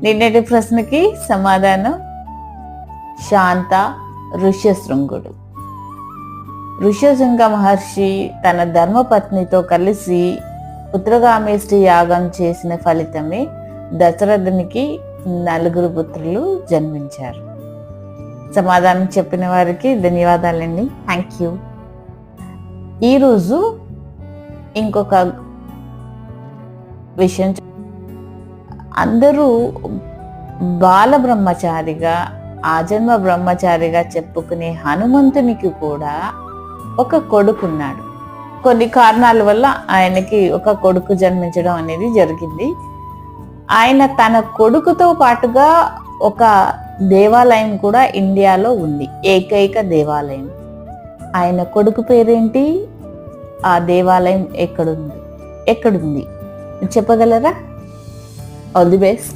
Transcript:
నిన్నటి ప్రశ్నకి సమాధానం శాంత ఋష్యశృంగుడు. ఋష్యశృంగ మహర్షి తన ధర్మపత్నితో కలిసి పుత్రకామేష్టి యాగం చేసిన ఫలితమే దశరథునికి 4 పుత్రులు జన్మించారు. సమాధానం చెప్పిన వారికి ధన్యవాదాలండి. Thank you. ఈరోజు ఇంకొక విషయం, అందరూ బాలబ్రహ్మచారిగా ఆజన్మ బ్రహ్మచారిగా చెప్పుకునే హనుమంతునికి కూడా ఒక కొడుకున్నాడు. కొన్ని కారణాల వల్ల ఆయనకి ఒక కొడుకు జన్మించడం అనేది జరిగింది. ఆయన తన కొడుకుతో పాటుగా ఒక దేవాలయం కూడా ఇండియాలో ఉంది, ఏకైక దేవాలయం. ఆయన కొడుకు పేరేంటి? ఆ దేవాలయం ఎక్కడుంది చెప్పగలరా? All the best.